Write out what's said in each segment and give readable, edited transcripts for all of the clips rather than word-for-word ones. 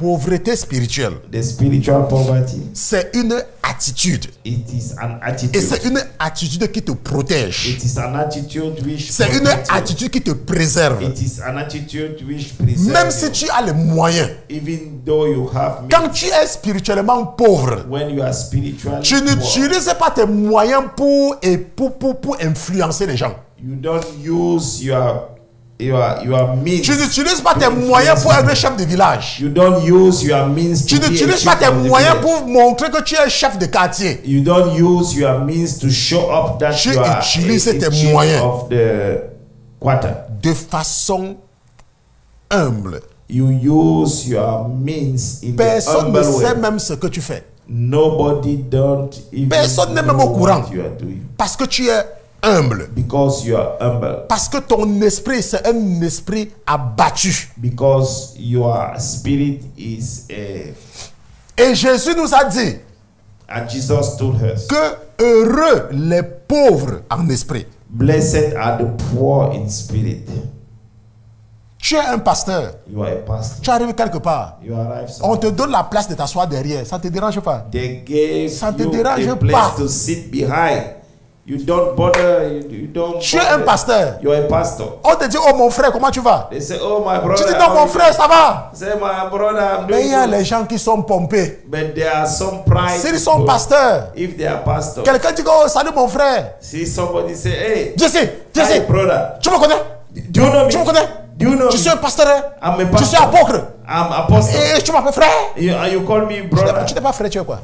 pauvreté spirituelle, the spiritual poverty, c'est une attitude. it is an Et attitude. c'est une attitude qui te protège. It is an attitude which C'est une protects you. attitude qui te préserve. It is an attitude which preserves Même si you. tu as les moyens. Even though you have Quand tu es spirituellement pauvre, when you are spiritually tu poor, n'utilises pas tes moyens pour influencer les gens. you don't use your means. Tu n'utilises pas tes moyens pour être chef de village. You don't use your means Tu to be a n'utilises chief pas tes of the moyens village. pour montrer que tu es chef de quartier. You don't use your means to show up that Tu you are utilises a tes chief moyens. of the quarter. De façon humble. You use your means in the Personne ne humble sait way. même ce que tu fais. Nobody don't even Personne n'est know même au courant. what you are doing Parce que tu es humble. because you are humble. Parce que ton esprit, c'est un esprit abattu. Because your spirit is a. Et Jésus nous a dit And Jesus told us, que heureux les pauvres en esprit. blessed are the poor in spirit. Tu es un pasteur. You are a pastor. Tu arrives quelque part. You arrive On somewhere. te donne la place de t'asseoir derrière. Ça ne te dérange pas. They gave Ça te you dérange a pas. place to sit behind. You don't bother. You don't. Tu es un bother. pasteur. You are a pastor. On te dit, oh mon frère, comment tu vas? They say, oh my Tu brother. dis, non how mon you frère, ça va. doing?" Say my brother, I'm Mais doing il y a good. les gens qui sont pompés. But there are some pride. S'ils sont people. pasteurs, If they are pastor, quelqu'un dit, oh salut mon frère. see somebody say, hey, Je sais, hi brother. tu me connais? Do you know me? Tu me connais? Do you know Je me? suis un pasteur. I'm a Je pastor. suis apôtre. I'm apostle. Et tu m'appelles frère. You call me Tu brother. n'es pas frère, tu es quoi?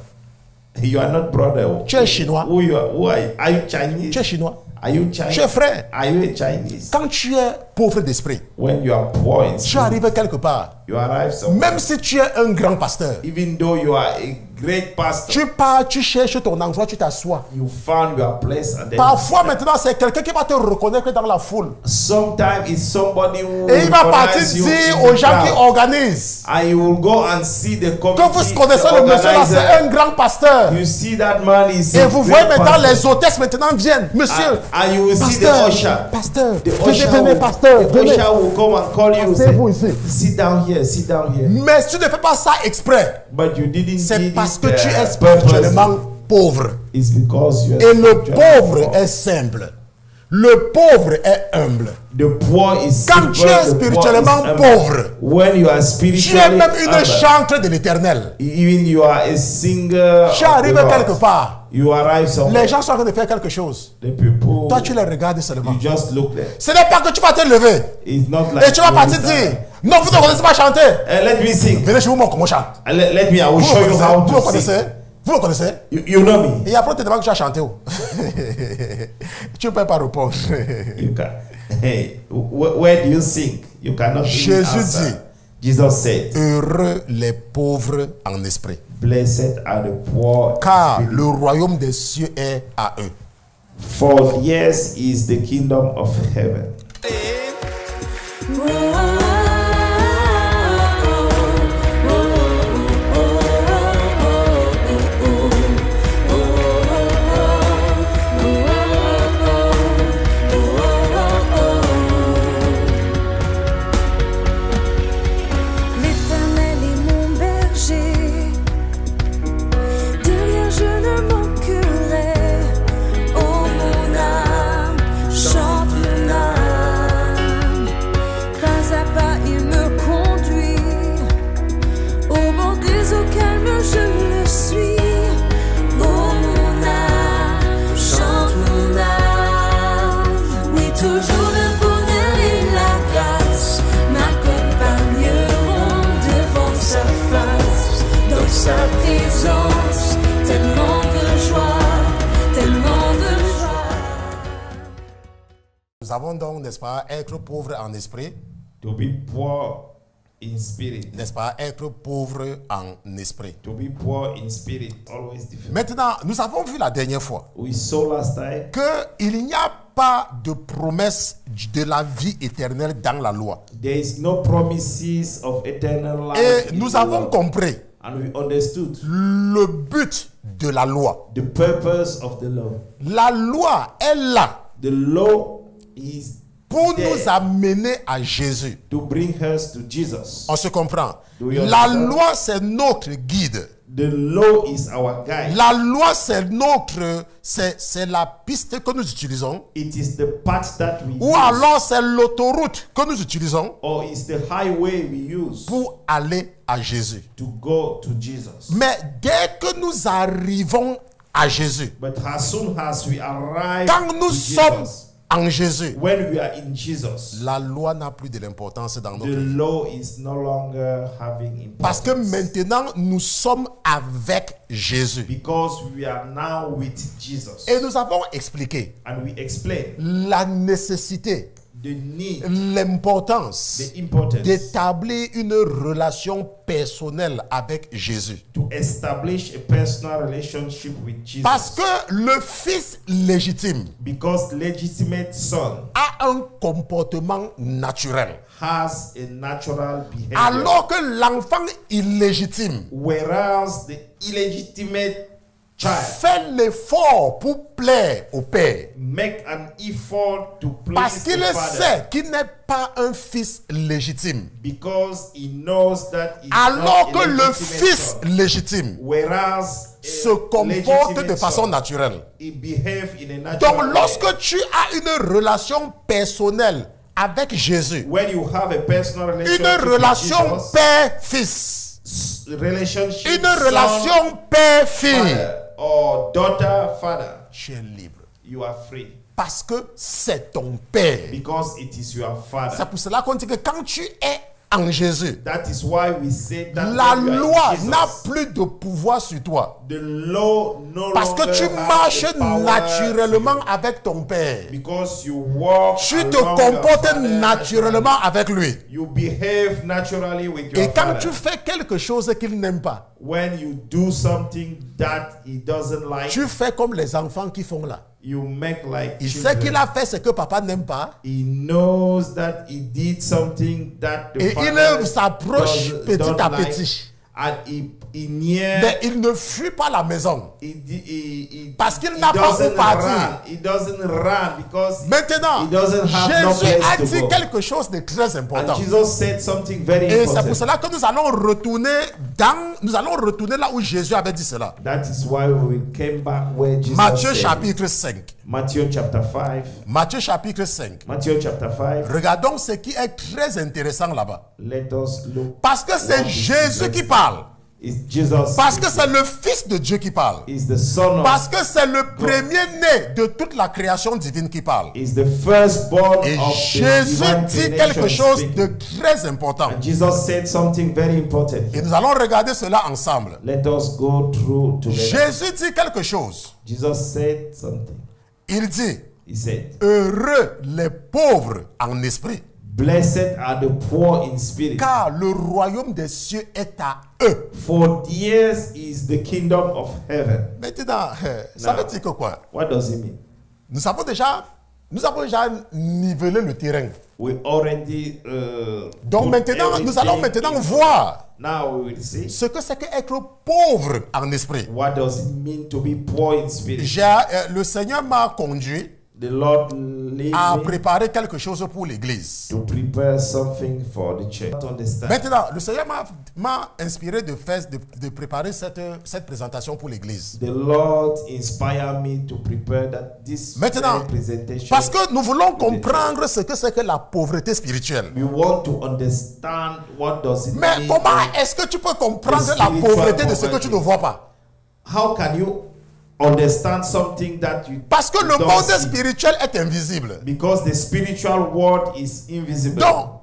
You are not brother. Tu es chinois. Who you are? Who are you? Are you Chinese? Tu es chinois. Are you Chinese? Tu es frère. Are you a Chinese? Quand tu es pauvre d'esprit, When you are poor in tu spirit, arrives quelque part. you arrive somewhere. Même si tu es un grand pasteur, Even though you are a great pastor, tu pars, tu cherches ton endroit, tu t'assois. you found your place and then Parfois maintenant, c'est quelqu'un qui va te reconnaître dans la foule. sometimes it's somebody who Et il va partir recognize you dire in aux the gens qui crowd. organisent And you will go and see the que committee, vous connaissez the le monsieur là, organizer. c'est un grand pasteur. You see that man is Et a vous great voyez maintenant pastor. les hôtesses maintenant viennent. Monsieur, And you will see the pasteur, usher. pasteur, The venez, usher, venez, will, pasteur, the venez. usher will come and call you. Asseyez-vous Say, ici. sit down here, sit down here. Mais si tu ne fais pas ça exprès, But you didn't c'est did parce it, que tu es purposely. spirituellement pauvre. It's because you are Et le spiritually pauvre poor. est simple. Le pauvre est humble. The poor is Quand tu simple, es the poor spirituellement is humble. pauvre, When you are tu es spiritually même une humble, chantre de l'éternel. even you are a singer Tu of the arrives Lord. quelque part. You arrive somewhere. Les gens sont en train de faire quelque chose. The people, Toi, tu les regardes seulement. you just look there. Ce n'est pas que tu vas te lever. It's not like Et tu vas you partir stand dire, there. non, vous ne connaissez pas chanter. Let me sing. Venez, je vous montre comment on chante. Let me, I will Vous show me you connaissez? how Vous me to connaissez? sing. Vous me connaissez? You know me. Et après, on te demande que tu as chanté où? Tu ne peux pas répondre. You can. Hey, where do you sing? You cannot even Jésus answer. Jesus said, Heureux les pauvres en esprit, blessed are the poor in car spirit, le royaume des cieux est à eux. for theirs is the kingdom of heaven. L'Éternel est mon berger, de rien je ne manquerai. Oh mon âme, chante mon âme. Pas à pas il me conduit, au bord des eaux calmes je le suis. Oh mon âme, chante mon âme. Oui, toujours le bonheur et la grâce m'accompagneront devant sa face, dans sa présence, tellement de joie, tellement de joie. Nous avons donc, n'est-ce pas, être pauvre en esprit, To be poor in spirit. n'est-ce pas, être pauvre en esprit. To be poor in spirit, always difficult. Maintenant, nous avons vu la dernière fois We saw last time qu'il n'y a pas de promesse de la vie éternelle dans la loi. there is no promises of eternal life. Et in nous the avons law. compris And we understood le but de la loi. the purpose of the law. La loi est là The law is pour there nous amener à Jésus. to bring us to Jesus. On se comprend. Do you La understand? loi, c'est notre guide. The law is our guide. La loi, c'est la piste que nous utilisons. It is the path that we Ou use, alors c'est l'autoroute que nous utilisons or it's the highway we use pour aller à Jésus. to go to Jesus. Mais dès que nous arrivons à Jésus, But as soon as we arrive quand nous to sommes Jesus, en Jésus, when we are in Jesus, la loi n'a plus de l'importance dans the notre vie. law is no longer having Parce que importance. maintenant, nous sommes avec Jésus. Because we are now with Jesus. Et nous avons expliqué And we explain la nécessité, the need, l'importance the importance d'établir une relation personnelle avec Jésus. to establish a personal relationship with Jesus. Parce que le fils légitime Because legitimate son a un comportement naturel. has a natural behavior. Alors que l'enfant illégitime Whereas the illegitimate child fait l'effort pour plaire au père. make an effort to Parce please qu'il the father. sait qu'il n'est pas un fils légitime. Because he knows that he's Alors not que a le legitimate fils son. légitime Whereas se a comporte de legitimate façon son, naturelle. he behave in a natural Donc way. lorsque tu as une relation personnelle avec Jésus, When you have a personal une relationship relation with Jesus, père-fils, relationship une relation père-fille, father or daughter father, tu es libre. you are free Parce que c'est ton père. because it is your C'est father. pour cela qu'on dit que quand tu es en Jésus, That is why we say that la when you are in loi Jesus, n'a plus de pouvoir sur toi. the law no Parce que longer tu has marches the power naturellement avec ton père. because you walk Tu te along your comportes father naturellement avec lui. You behave naturally with your Et quand father. tu fais quelque chose qu'il n'aime pas, When you do something that he doesn't like, tu fais comme les enfants qui font là. you make like Il children. sait qu'il a fait ce que papa n'aime pas. He knows that he did something that the Et father il s'approche does- petit don't à like, petit. and he near Mais il ne fuit pas la maison. he Parce qu'il he n'a pas doesn't où partir. run. He doesn't run because Maintenant, he doesn't have no Jésus place a to dit go. quelque chose de très important. And Jesus said something very Et c'est pour important. cela que nous allons retourner là où Jésus avait dit cela. That is why we came back where Jesus Matthieu said. chapitre 5. Matthew chapter 5. Matthieu chapitre 5. Matthew chapter 5. Regardons ce qui est très intéressant là-bas. Let us look. Parce que c'est Jésus qui parle. It's Jesus. Parce que c'est le Fils de Dieu qui parle. Is the son of. Parce que c'est le premier-né de toute la création divine qui parle. Is the firstborn Et of the Jésus divine dit creation quelque chose speaking. de très important. And Jesus said something very important. Et nous allons regarder cela ensemble. Let us go through together. Jésus dit quelque chose. Jesus said something. Il dit, He said, heureux les pauvres en esprit, blessed are the poor in spirit, car le royaume des cieux est à eux. for theirs is the kingdom of heaven. Maintenant, ça Non. veut dire que quoi? What does it mean? Nous avons déjà nivelé le terrain. We already Donc put maintenant, nous allons everything maintenant in. voir Now we will see ce que c'est qu'être pauvre en esprit. what does it mean to be poor in spirit. Le Seigneur m'a conduit The Lord lead à me préparer quelque chose pour l'église. to prepare something for the church. Not understand. Maintenant, le Seigneur m'a inspiré de préparer cette présentation pour l'église. The Lord inspired me to prepare this Maintenant, presentation. parce que nous voulons comprendre ce que c'est que la pauvreté spirituelle. We want to understand what does it Mais mean. comment est-ce que tu peux comprendre la pauvreté de ce que tu ne vois pas? How can you understand something that you Parce que le don't monde see? spirituel est invisible. Because the spiritual world is invisible. Donc,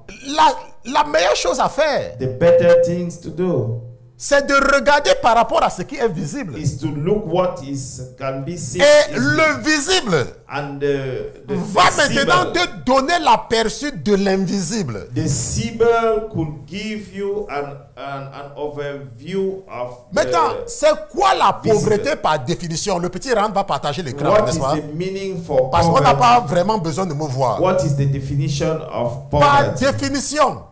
la meilleure chose à faire, The better things to do c'est de regarder par rapport à ce qui est visible. is to look what is can be seen Et is- le visible and the va maintenant visible, te donner l'aperçu de l'invisible. the visible could give you an overview of Maintenant, the, c'est quoi la visible. pauvreté par définition? Le petit Rand va partager l'écran, what n'est-ce is pas? the meaning for Parce qu'on n'a poverty. pas vraiment besoin de me voir. What is the definition of Par poverty? définition,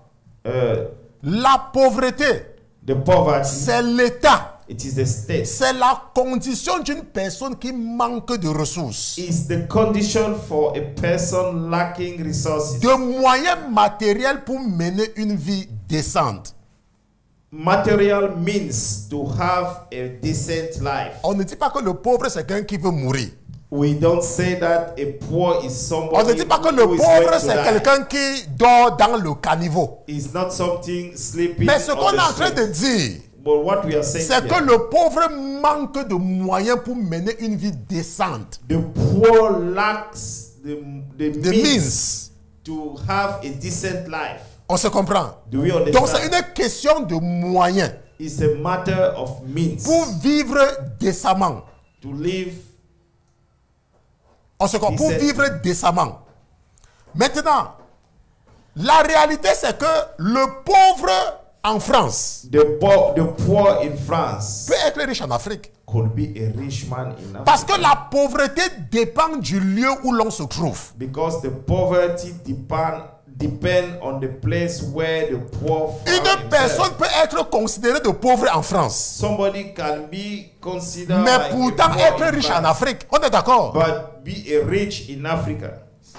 Uh, la pauvreté, the poverty c'est l'état It is the state. c'est la condition d'une personne qui manque de ressources, It's the condition for a person lacking resources. de moyens matériels pour mener une vie décente. Material means to have a decent life. On ne dit pas que le pauvre c'est quelqu'un qui veut mourir. We don't say that a poor is On somebody ne dit pas que le who is pauvre going to c'est die. quelqu'un qui dort dans le caniveau. It's not something sleeping Mais ce on qu'on the est en train street. de dire, But what we are saying c'est que here, le pauvre manque de moyens pour mener une vie décente. the poor lacks the The means means. to have a decent life. On se comprend? Do we understand? Donc c'est une question de moyens It's a matter of means pour vivre décemment. to live. On se comprend? Pour Décemment. vivre décemment. Maintenant, la réalité c'est que le pauvre en France The poor in France peut être riche en Afrique. could be a rich man in Africa. Parce que la pauvreté dépend du lieu où l'on se trouve. Because the poverty depend on the place where the poor find Une himself. personne peut être considérée de pauvre en France, Somebody can be considered mais like pourtant a poor être in riche France, en Afrique. On est d'accord? but be a rich in Africa.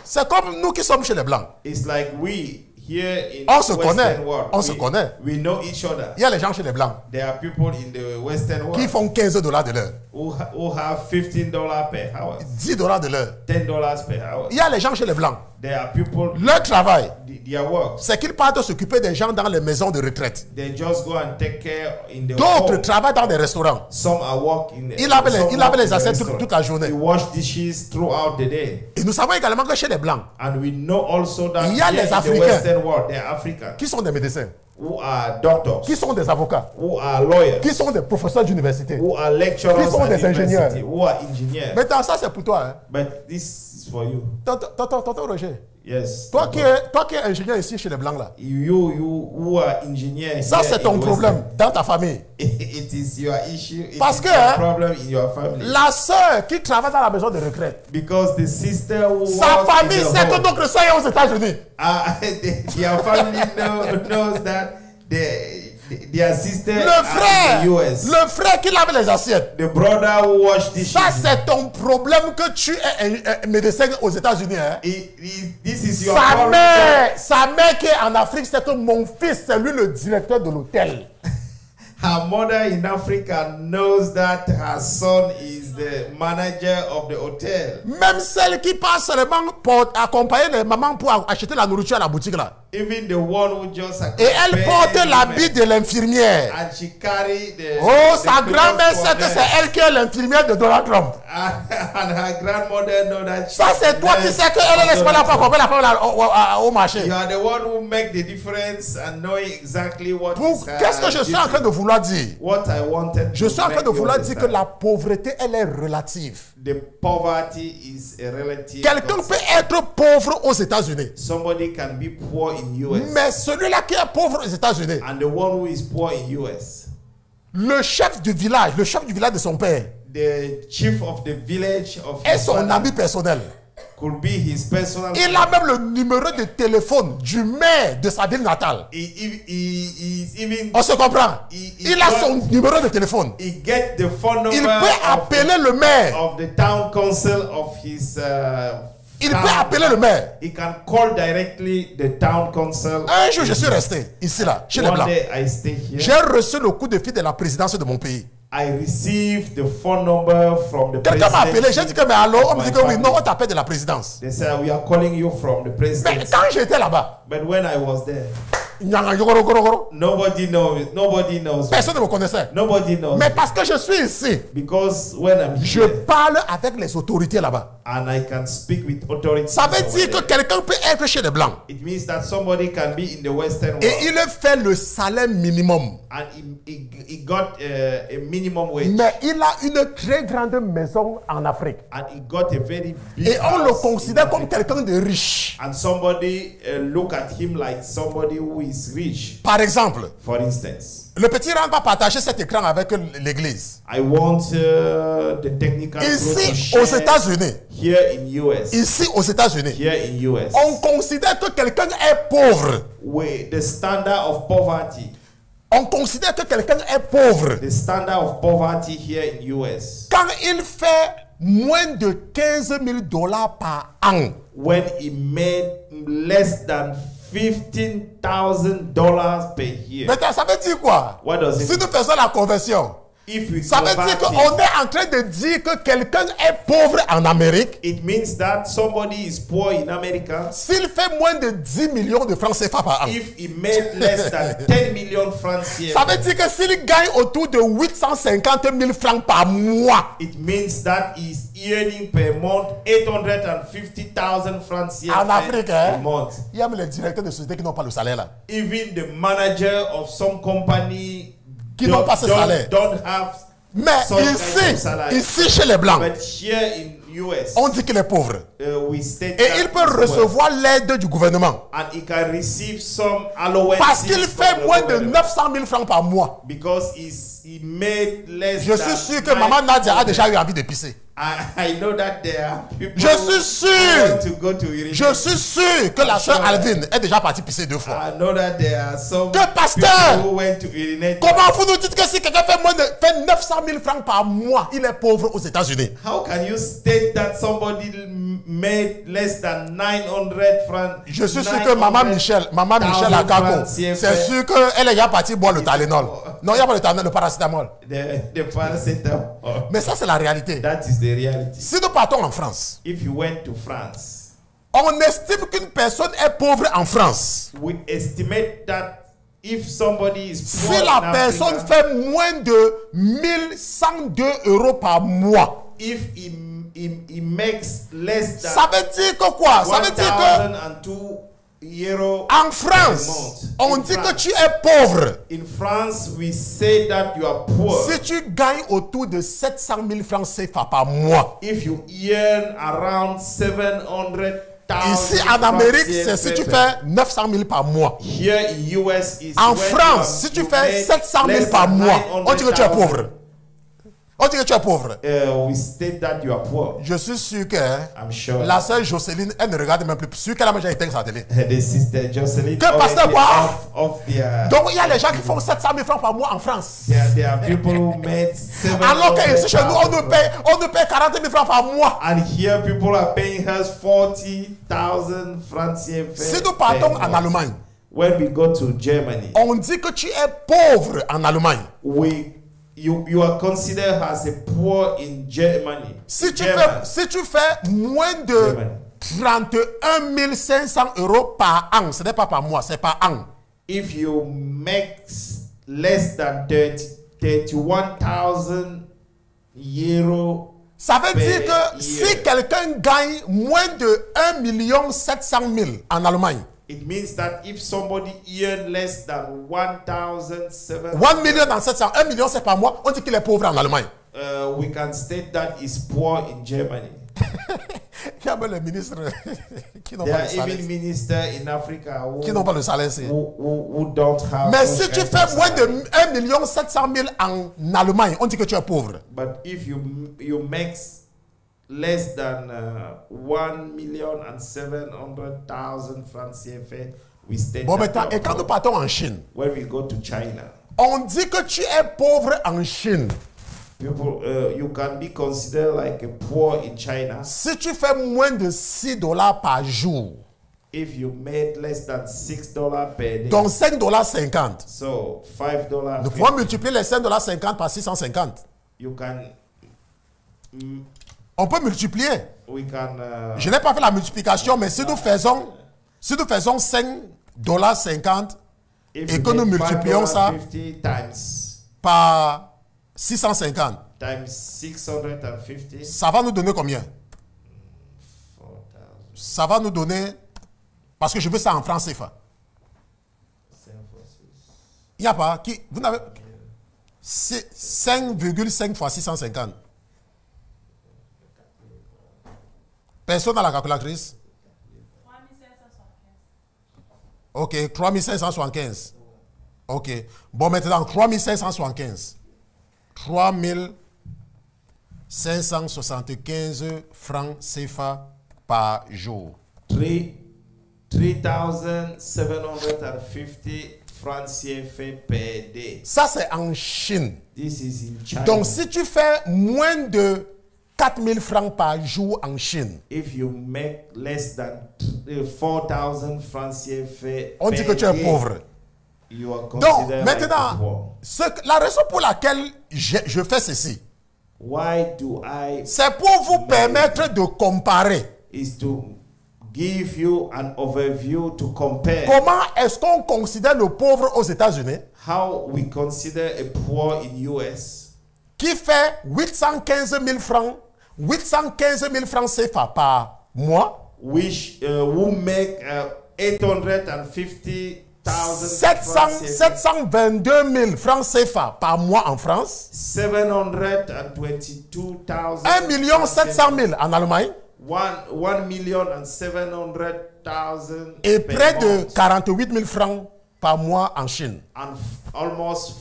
C'est comme nous qui sommes chez les Blancs. It's like we here in On se the connaît. Western world. On se connaît. We know each other. Il y a les gens chez les Blancs There are people in the Western world qui font $15 de l'heure, who have $15 per hour, $10 de l'heure. $10 per hour. Il y a les gens chez les Blancs. There are people, Leur travail, their work, c'est qu'ils partent s'occuper des gens dans les maisons de retraite. they just go and take care in the D'autres home. travaillent dans des restaurants. Some are working. Il avait les- some il avait work les in the assiettes restaurant. toute la journée. They wash dishes throughout the day. Et nous savons également que chez les Blancs, And we know also that Il y a here les in the Africains. Western world, there are Africans qui sont des médecins, who are doctors, qui sont des avocats, who are lawyers, qui sont des professeurs d'université. who are lecturers Qui sont at des ingénieurs. university, who are engineers. Maintenant, ça c'est pour toi. Hein. But this is for you. Tonton Roger, Yes. toi qui es ingénieur ici chez les Blancs là, You who are engineers. ça here c'est ton in the problème dans ta famille. Western- It is your issue. It Parce is que, your hein, problem in your family. La sœur qui travaille dans la maison de retraite, Because the sister who sa works in famille the sait que home, notre sœur est aux États-Unis. your family knows that their sister Le are frère, in the US. le frère qui lave les assiettes. The brother who wash dishes. Ça c'est ton problème que tu es un médecin aux États-Unis. Hein. This is your Sa problem. mère qui est en Afrique, c'est que mon fils, c'est lui le directeur de l'hôtel. Her mother in Africa knows that her son is the manager of the hotel. Même celle qui passe seulement pour accompagner les mamans pour acheter la nourriture à la boutique là. Even the one who just Et elle porte accompanied l'habit de l'infirmière. and she carry the Oh, the sa clothes grand-mère for sait que them. c'est elle qui est l'infirmière de Donald Trump. And her grandmother know that Ça, c'est toi qui sais qu'elle est l'espoir pour accompagner la femme là, au marché. You are the one who make the difference and know exactly what is her Qu'est-ce que je suis en train de vouloir dire? What I wanted Je to suis en train make de you vouloir dire que understand. la pauvreté, elle est relative. The poverty is a relative Quelqu'un concept. peut être pauvre aux États-Unis. Somebody can be poor in US. Mais celui-là qui est pauvre aux États-Unis, And the one who is poor in US, le chef du village de son père, the chief of the village of est his son father ami personnel. could be his personal. Il a même le numéro de téléphone du maire de sa ville natale. He is even. On se comprend? Il a son numéro de téléphone. He get the phone number Il peut appeler le maire. of the town council of his. Il town. peut appeler le maire. He can call directly the town council. Un jour, je suis resté ici, là, chez les One Blancs. day I stay here. J'ai reçu le coup de fil de la présidence de mon pays. I received the phone number from the Quelqu'un m'a appelé. J'ai dit que, mais allô? On me dit que oui. My Non, on t'appelle de la présidence. They said we are calling you from the Mais presidency. quand j'étais là-bas, But when I was there, personne nobody knows. ne me connaissait. Nobody knows. Mais parce que je suis ici, Because when I'm je here parle avec les autorités là-bas. and I can speak with authorities, Ça veut over dire que there, quelqu'un peut être chez les Blancs. it means that somebody can be in the Western world Et il fait le salaire minimum. and he got a minimum wage Mais il a une très grande maison en Afrique. and he got a very big Et on le house considère in comme Africa. quelqu'un de riche. And somebody look at him like somebody who is rich. Par exemple, For instance, le petit Rand va partager cet écran avec l'église. I want the technical group to Ici, share aux États-Unis, here in US. ici aux États-Unis, Here in US, on considère que quelqu'un est pauvre where the standard of poverty On considère que quelqu'un est pauvre The standard of poverty here in US, quand il fait moins de 15 000 $ par an. when he made less than $15,000 per year. Maintenant, ça veut dire quoi? What does it Si nous faisons la conversion, If we ça veut dire convert qu'on it, est en train de dire que quelqu'un est pauvre en Amérique it means that somebody is poor in America s'il fait moins de 10 millions de francs CFA par an. if he made less than 10 million francs here. Ça veut dire que s'il gagne autour de 850 000 francs par mois It means that he's earning per month 850,000 francs here en Afrique, a hein, month. il y a même les directeurs de sociétés qui n'ont pas le salaire là. Even the manager of some company Qui n'ont pas ce salaire. don't have Mais some kind of salary. ici chez les Blancs, But here in US, on dit qu'il est pauvre. we state Et that il peut as well. recevoir l'aide du gouvernement. And he can receive some allowances Parce qu'il from fait the moins de government 900 000 francs par mois. because he made less Je than suis sûr que Maman Nadia a déjà eu envie de pisser. I know that there are people Je suis who sûr. want to go to urinate. Je suis sûr que la sœur Alvin est déjà partie pisser 2 fois. I know that there are some Que pasteur, people who went to urinate. comment vous nous dites que si quelqu'un fait fait 900 000 francs par mois, il est pauvre aux États-Unis? How can you state that somebody made less than 900 francs? Je suis sûr que Maman Michel à Kako, c'est sûr qu'elle est déjà partie boire le Tylenol. Non, il n'y a pas le Tylenol, le paracétamol. The paracetamol. Mais ça, c'est la réalité. That is the reality. Si nous partons en France, If you went to France, on estime qu'une personne est pauvre en France we estimate that if somebody is si poor la in personne Africa, fait moins de 1102 € par mois. if he makes less than Ça veut dire que quoi? Ça veut dire que 1,002 euros en per France, month. on In dit que France. tu es pauvre In France, we say that you are poor si tu gagnes autour de 700 000 francs CFA par mois. if you earn around 700,000. Ici en Amérique, c'est si tu fais 900 000 par mois. Here in US is En when France, si tu you fais make 700 000 less par than mois, on dit que tu es 900,000. pauvre. On dit que tu es pauvre. We state that you are poor. Je suis sûr que I'm sure. la sœur Jocelyne, elle ne regarde même plus. Sûr qu'elle a déjà éteint sa télé. The sister Jocelyn Que pasteur quoi? off their, Donc il y a des gens qui font 700 000 francs par mois en France. there are people who made 700,000. Alors qu'ici chez nous, on nous paye 40 000 francs par mois. And here people are paying us 40,000 francs CFA. Si nous partons per en month. Allemagne, When we go to Germany, on dit que tu es pauvre en Allemagne. you are considered as a poor in Germany. Si tu German. fais moins de Germany. 31 500 € par an, ce n'est pas par mois, c'est par an. If you make less than 31,000 euros, Ça veut per dire que si year, quelqu'un gagne moins de 1 700 000 en Allemagne, it means that if somebody earn less than 1,700, 1 million dans 700, 1 million c'est par mois, on dit qu'il est pauvre en Allemagne. we can state that is poor in Germany. Il y a même les ministres qui n'ont There pas are le salaire. even ministers in Africa Qui n'ont pas le salaire. c'est- who don't have. Mais those si tu kinds fais of moins de salary. 1 700 000 en Allemagne, on dit que tu es pauvre. But if you make less than 1,700,000 francs CFA, we state Bon, that maintenant, you are et quand nous poor. partons en Chine, When we go to China, on dit que tu es pauvre en Chine. people, you can be considered like a poor in China Si tu fais moins de 6 $ par jour, if you made less than $6 per day. donc 5,50 $. So $5. Nous pouvons multiplier les 5,50 $ par 650. You can. On peut multiplier. We can. Je n'ai pas fait la multiplication, mais si nous faisons 5,50 If et you que nous make multiplions ça $5.50 times par 650, 650, ça va nous donner combien? 4,000. Ça va nous donner, parce que je veux ça en francs CFA. Il n'y a pas, vous n'avez 5,5 fois 650. Personne n'a la calculatrice? 3575. Ok, 3575. Ok. Bon, maintenant, 3575. 3575 francs CFA par jour. 3,750 francs CFA per day. Ça, c'est en Chine. This is in China. Donc, si tu fais moins de 4000 francs par jour en Chine, If you make less than 4,000 francs CFA on dit que per tu es day, pauvre. you are Donc, considered like a maintenant, poor. la raison pour laquelle je fais ceci, Why do I c'est pour vous permettre de comparer. is to give you an overview to compare Comment est-ce qu'on considère le pauvre aux États-Unis how we consider a poor in US qui fait 815 000 francs, 815 000 francs CFA par mois, which who make 850,000 722 000 francs CFA par mois en France, 722,000 1 700 000 en Allemagne 1,700,000 et per près de month, 48 000 francs par mois en Chine. and almost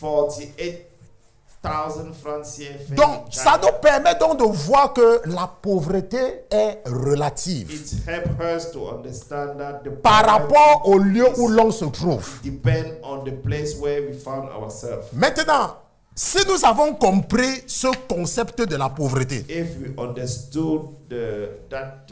48,000 francs CFA. Donc, in ça China. nous permet donc de voir que la pauvreté est relative It helps us to understand that the par poverty rapport au lieu où l'on se trouve. depend on the place where we found ourselves. Maintenant, si nous avons compris ce concept de la pauvreté, If we understood that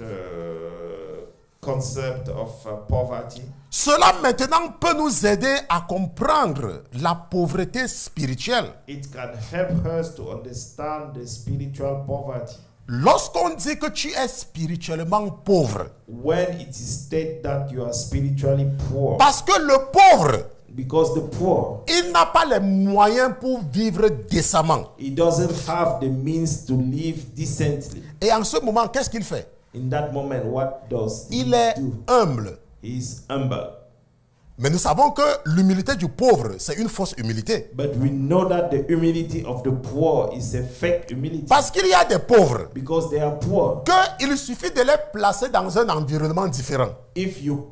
concept of poverty, cela maintenant peut nous aider à comprendre la pauvreté spirituelle. it can help us to understand the spiritual poverty. Lorsqu'on dit que tu es spirituellement pauvre, When it is stated that you are spiritually poor, parce que le pauvre, because the poor, il n'a pas les moyens pour vivre décemment. he doesn't have the means to live decently. Et en ce moment, qu'est-ce qu'il fait? In that moment, what does he Il est do? humble. He is humble. Mais nous savons que l'humilité du pauvre, c'est une fausse humilité. But we know that the humility of the poor is a fake humility. Parce qu'il y a des pauvres Because they are poor. qu'il suffit de les placer dans un environnement différent If you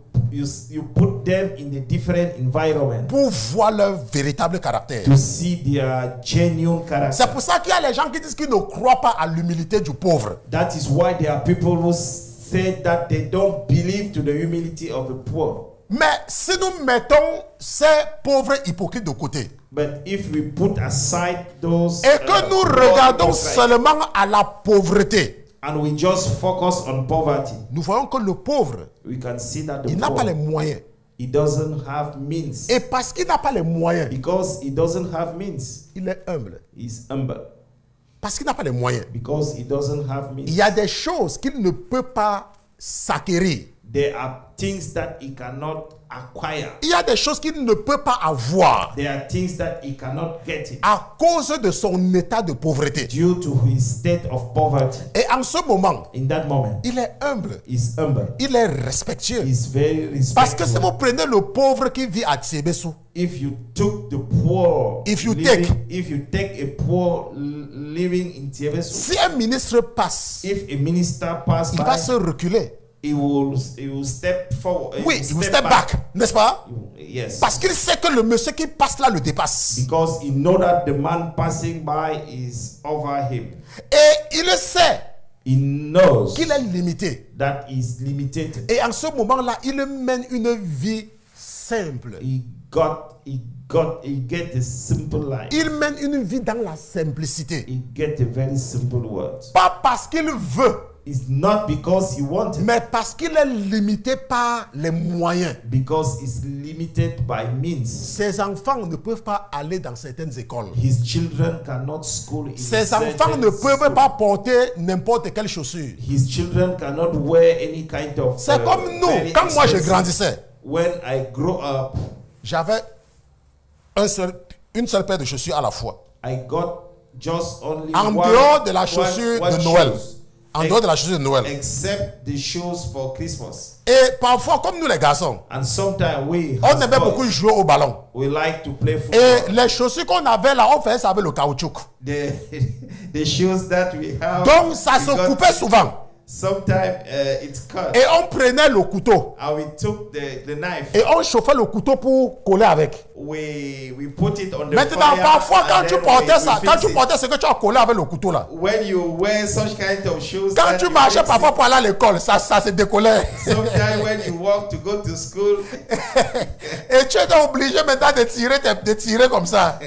put them in a different environment pour voir leur véritable caractère. to see their genuine C'est character. pour ça qu'il y a les gens qui disent qu'ils ne croient pas à l'humilité du pauvre. That is why there are people who say that they don't believe to the humility of the poor. Mais si nous mettons ces pauvres hypocrites de côté But if we put aside those et que nous poor regardons hypocrites seulement à la pauvreté, and we just focus on poverty, nous voyons que le pauvre, we can see that the il n'a pas les poor, moyens. he doesn't have means. Et parce qu'il n'a pas les moyens, Because he doesn't have means, il est humble. he's humble. Parce qu'il n'a pas les moyens. Because he doesn't have Il means. y a des choses qu'il ne peut pas s'acquérir. There are things that he cannot acquire. Il y a des choses qu'il ne peut pas avoir There are things that he cannot get it à cause de son état de pauvreté. due to his state of poverty. Et en ce moment, In that moment, il est humble, he's humble. il est respectueux. He's very Parce que si respectful. vous prenez le pauvre qui vit à Tsiebesu, If you took the poor, If you living, take- if you take a poor living in Tiebesu, si un ministre passe, if a minister pass il va by, se reculer. he will step forward. Oui, il will step back, n'est-ce pas? Yes. Parce qu'il sait que le monsieur qui passe là le dépasse. Because he know that the man passing by is over him. Et il sait He knows qu'il est limité. that he's limited. Et en ce moment-là, il mène une vie simple. He get a simple life. Il mène une vie dans la simplicité. He get a very simple word. Pas parce qu'il veut, It's not because he wanted, mais parce qu'il est limité par les moyens. because he's limited by means. Ses enfants ne peuvent pas aller dans certaines écoles. His children cannot school in Ses certain enfants ne peuvent school. pas porter n'importe quelle chaussure. His children cannot wear any kind of. C'est comme nous, very quand moi je expensive- grandissais, When I grow up, j'avais une seule paire de chaussures à la fois. I got just only En one, dehors de la chaussure one de Noël. shoes, En dehors de la chaussure de Noël. except the shoes for Christmas. Et parfois, comme nous les garçons, And sometimes we, on as aimait boys, beaucoup jouer au ballon. we like to play football. Et les chaussures qu'on avait là, on faisait ça avec le caoutchouc. The shoes that we have. Donc ça we se got- coupait souvent. Sometimes it's cut. Et on prenait le couteau. And we took the knife. Et on chauffait le couteau pour coller avec. We put it on the Maintenant, fire. parfois, quand and tu then portais we ça, fix quand tu it. portais ce que tu as collé avec le couteau là, When you wear such kind of shoes, quand that tu you marchais fix parfois it. pour aller à l'école, ça se décollait. Sometimes when you walk to go to school, Et tu étais obligé maintenant de tirer comme ça.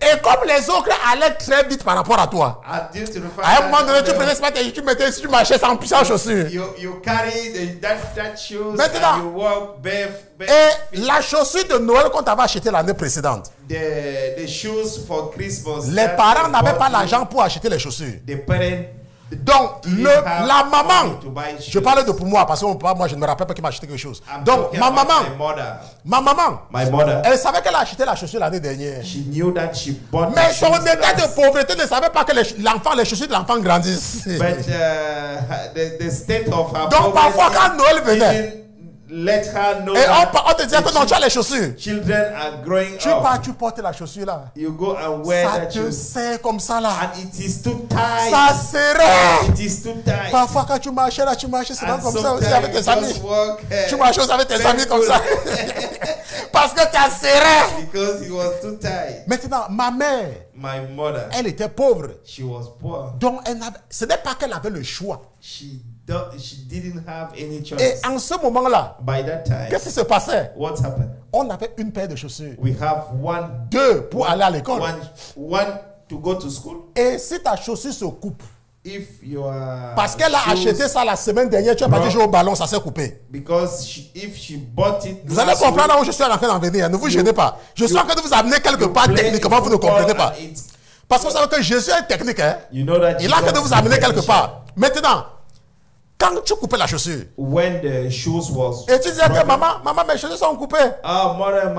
Et comme les autres allaient très vite par rapport à toi, and due to the fact à un moment donné, that tu prenais ce matin et tu marchais sans chaussures. you carry that shoes Maintenant, and you walk bare Et la chaussure de Noël qu'on t'avait achetée l'année précédente, the shoes for Christmas. les that parents they n'avaient bought pas you, l'argent pour acheter les chaussures. The parent Donc, didn't have la maman, money to buy shoes. je parle de pour moi parce que moi je ne me rappelle pas qui m'a acheté quelque chose. I'm Donc, talking ma about maman, my mother, elle savait qu'elle a acheté la chaussure l'année dernière. she knew that she bought Mais the son shoes état de last- pauvreté ne savait pas que les chaussures de l'enfant grandissent. But the state of her Donc, parfois, quand Noël venait, didn't let her know et that on te disait que non, tu as les chaussures. children are growing Tu up. pars, tu portes la chaussure là. You go and wear Ça that te shoes, serre comme ça là. and it is too tight. Ça serrait. It is too tight. Parfois, quand tu marchais là, tu marchais seulement And comme ça aussi sometimes avec you tes amis. just walk, Tu marchais aussi avec tes amis comme ça. Parce que tu as serré. because it was too tight. Maintenant, ma mère, My mother, elle était pauvre. she was poor. Donc, ce n'est pas qu'elle avait le choix. She didn't have any choice. Et en ce moment-là, By that time, qu'est-ce qui se passait? what happened? On avait une paire de chaussures. We have Deux pour aller à l'école. one to go to school. Et si ta chaussure se coupe, If you are parce qu'elle a acheté ça la semaine dernière, tu as pas dit jouer au ballon, ça s'est coupé. because if she bought it, Vous allez last comprendre week, là où je suis en train d'en venir. Ne vous gênez pas. Je suis en train de vous amener quelque you part play techniquement, vous ne football comprenez pas. and it's- Parce que vous savez que Jésus est technique. Hein? You know that Il a que de Jesus vous amener is quelque technician. part. Maintenant, quand tu coupais la chaussure, When the shoes was et tu disais que broken, maman, mes chaussures sont coupées. oh mother,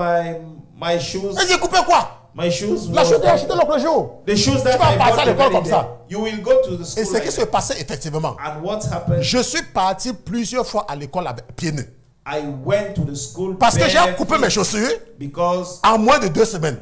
my shoes, Et j'ai coupé quoi? my shoes La was chaussure que j'ai achetée l'autre jour. the shoes that Tu vas I passer bought à the l'école very comme day. ça. You will go to the Et school ce like qui se that. passait effectivement, And what happened? je suis parti plusieurs fois à l'école avec pieds nus. I went to the school Parce que j'ai barefoot coupé mes chaussures because en moins de 2 semaines.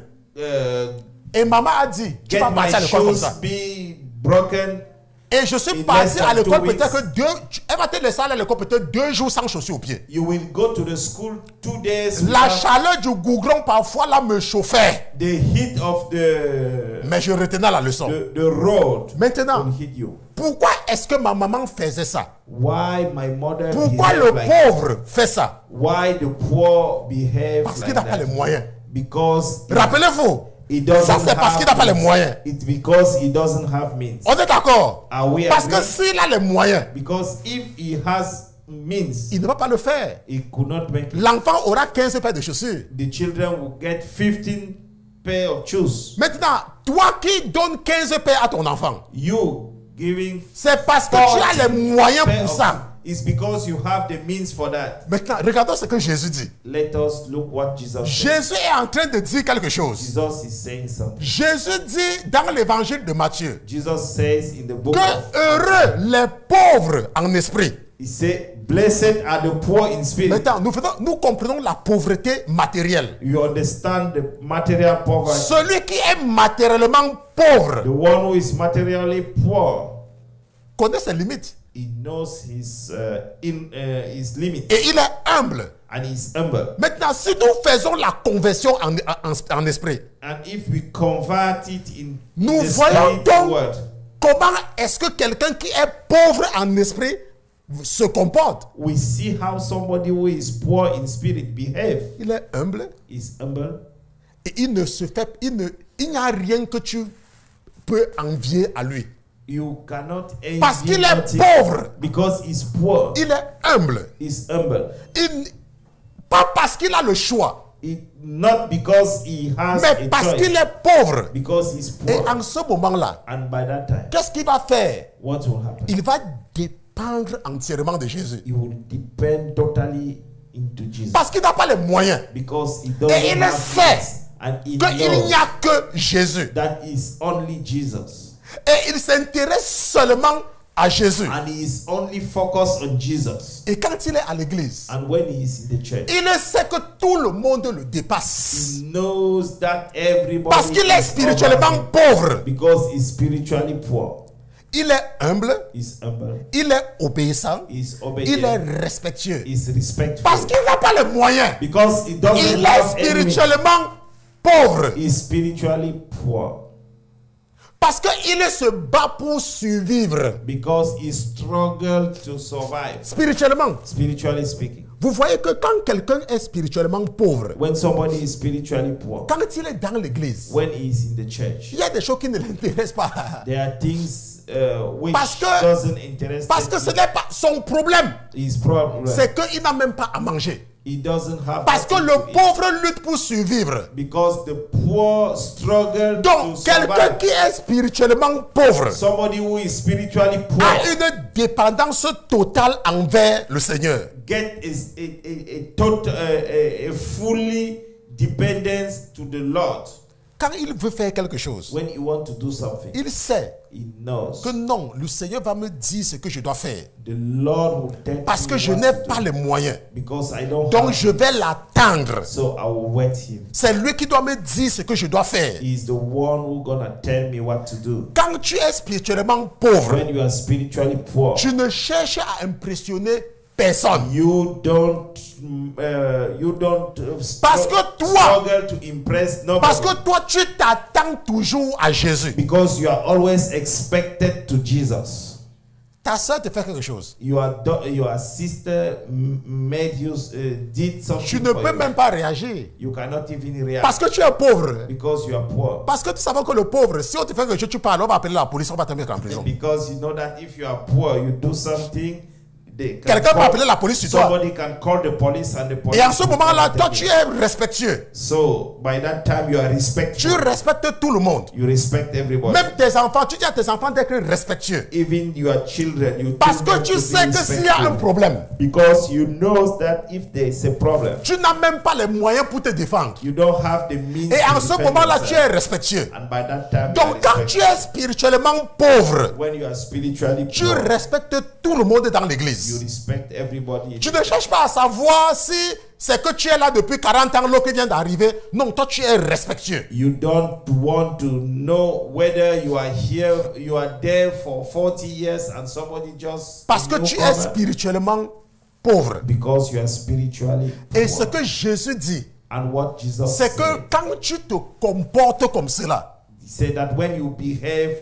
Et maman a dit, tu get vas my partir à l'école comme shoes ça. be broken. Et je suis in parti less à than l'école 2 weeks. peut-être que elle va te laisser aller à l'école peut-être 2 jours sans chaussures aux pieds. You will go to the school 2 days. La without chaleur du goudron parfois là me chauffait. the heat of the Mais je retenais la leçon. the road Maintenant, will hit you. pourquoi est-ce que ma maman faisait ça? Why my mother Pourquoi behaved le like that? pauvre fait ça? Why the poor behave Parce qu'il like n'a pas that? les moyens. Because Rappelez-vous, he doesn't ça c'est parce have qu'il n'a pas les means. moyens. It's because he doesn't have means. On est d'accord? Are we Parce que agreed? s'il a les moyens, Because if he has means, il ne va pas le faire. he could not make it. L'enfant aura 15 paires de chaussures. The children will get 15 pair of shoes. Maintenant, toi qui donnes 15 paires à ton enfant, You giving c'est parce que tu as les moyens pair pour of ça. It's because you have the means for that. Maintenant, regardons ce que Jésus dit. Let us look what Jesus said. Jésus est en train de dire quelque chose. Jesus is saying something. Jésus dit dans l'évangile de Matthieu Jesus says in the book que of, heureux les pauvres en esprit. he said, blessed are the poor in spirit. Maintenant, nous comprenons la pauvreté matérielle. You understand the material poverty. Celui qui est matériellement pauvre The one who is materially poor, connaît ses limites he knows his limit et il est humble. and he's humble. Maintenant, si nous faisons la conversion en esprit, And if we convert it in nous the voyons spirit donc word, comment est-ce que quelqu'un qui est pauvre en esprit se comporte. we see how somebody who is poor in spirit behave. Il est humble He's humble. et il n'y a rien que tu peux envier à lui. You cannot envy Parce qu'il est nothing pauvre. because he's poor. Il est humble. He's humble. Pas parce qu'il a le choix, Not because he has mais a parce choice. qu'il est pauvre. Because he's Et poor. en ce moment-là, And by that time, qu'est-ce qu'il va faire? what will happen? Il va dépendre entièrement de Jésus. He will depend totally into Jesus. Parce qu'il n'a pas les moyens. Because he Et doesn't il have sait means. And he qu'il knows n'y a que Jésus. that is only Jesus. Et il s'intéresse seulement à Jésus. And he is only focused on Jesus. Et quand il est à l'église, And when he is in the church, il sait que tout le monde le dépasse. he knows that everybody Parce qu'il est is spirituellement over him pauvre. because he's spiritually poor. Il est humble, is humble, il est obéissant, is il est obedient, respectueux. is respectful. Parce qu'il n'a pas les moyens. Because he doesn't Il est have any means. spirituellement pauvre. He is spiritually poor. Parce qu'il se bat pour survivre. Because he struggled to survive, Spirituellement. spiritually speaking. Vous voyez que quand quelqu'un est spirituellement pauvre, When somebody is spiritually poor, quand il est dans l'église, when he is in the church, il y a des choses qui ne l'intéressent pas. there are things which Parce que- doesn't interest Parce que ce him. n'est pas son problème. His problem. C'est qu'il n'a même pas à manger. He doesn't have Parce que nothing le to eat. pauvre lutte pour survivre. Because the poor struggle to Donc, quelqu'un survive. qui est spirituellement pauvre Somebody who is spiritually poor a une dépendance totale envers le Seigneur. get is a total a fully dependence to the Lord. Quand il veut faire quelque chose, When you want to do something, il sait he knows que non, le Seigneur va me dire ce que je dois faire. the Lord will tell Parce me que je what n'ai to pas do. les moyens. Because I don't Donc have, je vais l'attendre. so I will wait him. C'est lui qui doit me dire ce que je dois faire. He's the one who gonna tell me what to do. Quand tu es spirituellement pauvre, When you are spiritually poor, tu ne cherches à impressionner personne. you don't Parce que toi- struggle to impress nobody. Parce que toi, tu t'attends toujours à Jésus. Because you are always expected to Jesus. Ta soeur te fait quelque chose. Your sister made you did something. Tu ne for peux you. même pas réagir. You cannot even react Parce que tu es pauvre. because you are poor. Parce que tu savais que le pauvre, si on te fait quelque chose, tu parles, on va appeler la police, on va te mettre en prison. Because you know that if you are poor, you do something. They can Quelqu'un peut call- appeler la police sur toi. Somebody can call the police and the police. Et en ce will moment-là, come toi, and tu take you. es respectueux. So by that time you are Tu respectful. respectes tout le monde. You respect everybody. Même tes enfants, tu dis à tes enfants d'être respectueux. Even your children, you Parce teach que them tu to be sais que s'il y a un respectful. problème, Because you know that if there is a problem, tu n'as même pas les moyens pour te défendre. you don't have the means. Et to en ce defend moment-là, tu es yourself. respectueux. And by that time, Donc, you are quand tu respected. es spirituellement pauvre, When you are spiritually tu poor, respectes tout le monde dans you l'église. respect everybody. Tu ne cherches pas à savoir si c'est que tu es là depuis 40 ans, l'autre vient d'arriver. Non, toi, tu es respectueux. You don't want to know whether you are here, you are there for 40 years and somebody just Parce que tu es spirituellement pauvre. because you are spiritually Et poor. ce que Jésus dit, And what Jesus c'est que said, quand tu te comportes comme cela, he said that when you behave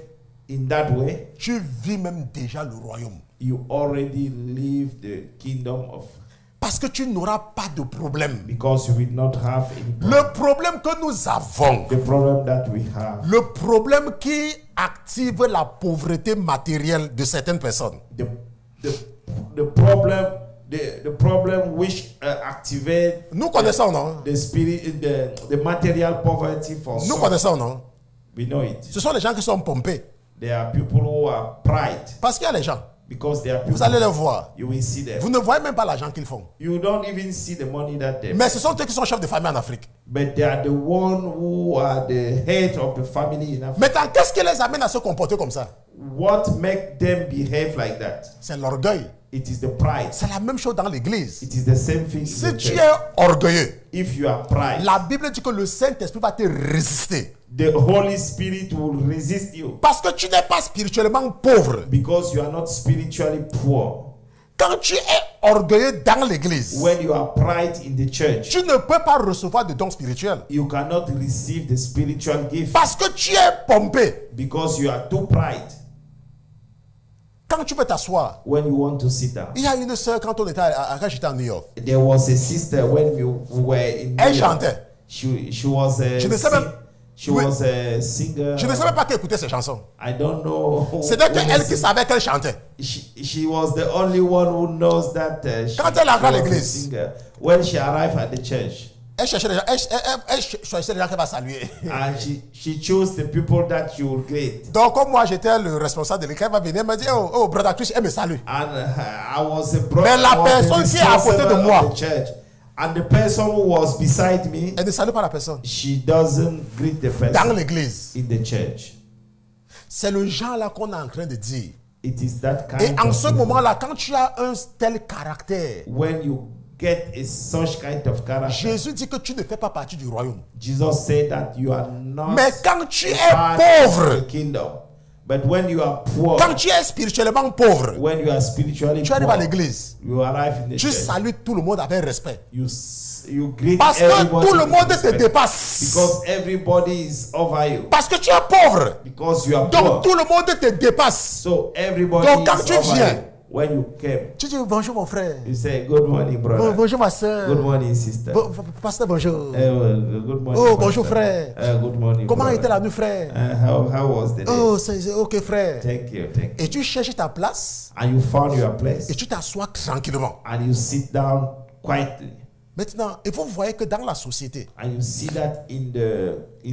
in that way, tu vis même déjà le royaume. you already live the kingdom of, Parce que tu n'auras pas de problème. because you will not have any problem. Le problème que nous avons, The problem that we have, le problème qui active la pauvreté matérielle de certaines personnes, the problem, the problem which activate nous connaissons, non? the spirit, the material poverty for Nous some. connaissons, non? We know it. Ce sont les gens qui sont pompés. There are people who are pride Parce qu'il y a les gens, because there are people. vous allez les voir. You will see them. Vous ne voyez même pas l'argent qu'ils font. You don't even see the money that they. Mais ce sont eux qui sont chefs de famille en Afrique. But they are the one who are the head of the family in Africa. Maintenant, qu'est-ce qui les amène à se comporter comme ça? What make them behave like that? C'est l'orgueil. It is the pride. C'est la même chose dans l'église. It is the same thing in Si the tu church. es orgueilleux, If you are pride, la Bible dit que le Saint-Esprit va te résister. the Holy Spirit will resist you Parce que tu n'es pas spirituellement pauvre. because you are not spiritually poor. Quand tu es orgueilleux dans l'église, When you are pride in the church, tu ne peux pas recevoir de dons spirituels. you cannot receive the spiritual gift Parce que tu es pompé. because you are too pride. Quand tu veux t'asseoir, When you want to sit down, il y a une sœur quand on était quand j'étais à New York. there was a sister when you were in New Elle York. chantait. She was a Je ne sais même- she Oui. was a singer. Je ne savais pas qu'elle écoutait ces chansons. I don't know. C'était who elle was qui it. savait qu'elle chantait. She was the only one who knows that Quand elle arrive à was a l'église. singer. When she arrived at the church, Elle cherchait les gens, elle choisissait les gens qu'elle va saluer. and she chose the people that she would greet. Donc, comme moi, j'étais le responsable de l'école, elle va venir elle me dire, oh, brother Chris, elle me salue. And I was a brother. Mais la I was the personne qui est à côté de responsible moi. of the church. And the person who was beside me, Elle ne salue pas la personne. she doesn't greet the Dans person l'église. in the church. C'est le genre là qu'on est en train de dire. It is that Et kind en of ce people. moment-là, quand tu as un tel caractère, When you get such kind of character, Jésus dit que tu ne fais pas partie du royaume. Jesus said that you are not Mais quand tu es part of pauvre, the kingdom. But when you are poor, Quand tu es spirituellement pauvre, when you are spiritually tu arrives à poor, l'église, you arrive in the tu church, salues tout le monde avec respect. you greet Parce que everybody tout le with monde te respect. dépasse. Because everybody is over you. Parce que tu es pauvre. Because you are poor. Donc tout le monde te dépasse. So everybody Donc, quand is tu over viens, you. When you came, Tu dis bonjour mon frère. you say good morning, brother. Bonjour ma soeur. Good morning, sister. Pasteur, bonjour. Good morning. Oh, bonjour, pastor. frère. Good morning. Comment brother. était la nuit, frère? How was the day? Oh, c'est ok, frère. Thank you. Et tu cherches ta place And you found your place. et tu t'assois tranquillement. And you sit down quietly. Maintenant, et vous voyez que dans la société, And you see that in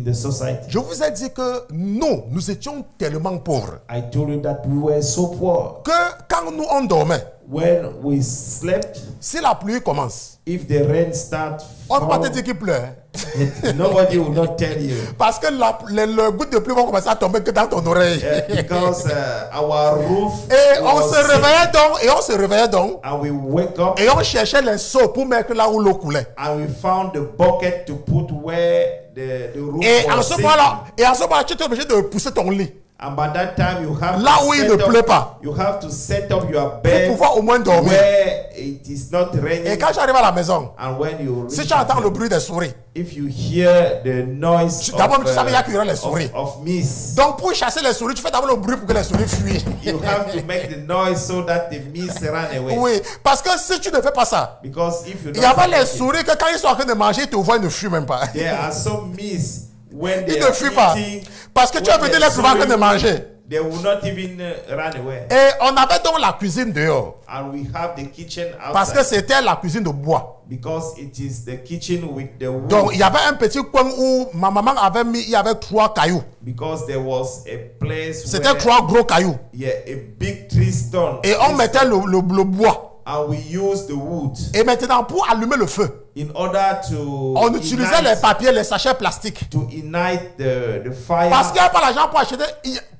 the society. je vous ai dit que nous étions tellement pauvres I told you that we were so poor. que quand nous on dormait, When we slept, si la pluie commence, if the rain starts, on ne peut pas te dire qu'il pleut. nobody will not tell you. Parce que le goutte de pluie va commencer à tomber que dans ton oreille. Because our roof Et on was se réveillait donc, and we wake up et on cherchait les seaux pour mettre là où l'eau coulait. and we found the bucket to put where the roof Et en was ce sinking. moment-là, tu es obligé de pousser ton lit And by that time you have là to où il set ne up- pleut pas You have to set up your pour bed pouvoir au moins dormir. where it is not Et raining. quand j'arrive à la maison, And when you si reach tu entends home, le bruit des souris, if you hear the noise d'abord tu savais qu'il y aura les souris. of mist, Donc pour chasser les souris, tu fais d'abord le bruit pour que les souris fuient. you have to make the noise so that the mist run away. Oui, parce que si tu ne fais pas ça, Because if you il y a pas don't les make it, souris que quand ils sont en train de manger, ils te voient, ils ne fuient même pas. there are some mice when they Ils are ne fuient pas. eating, Parce que tu as when peut-être they're les trouver en train de sowing, manger. they will not even run away. Et on avait donc la cuisine dehors. And we have the kitchen Parce que outside c'était la cuisine de bois. because it is the kitchen with the wood. Donc il y avait un petit coin où ma maman avait mis, il y avait 3 cailloux. Because there was a place C'était where 3 gros cailloux. yeah, a big tree stone. Et on mettait le bois. And we use the wood Et maintenant, pour allumer le feu, in order to on utilisait les ignite, papiers, les sachets plastiques. to ignite the fire. Parce qu'il n'y avait pas l'argent pour acheter.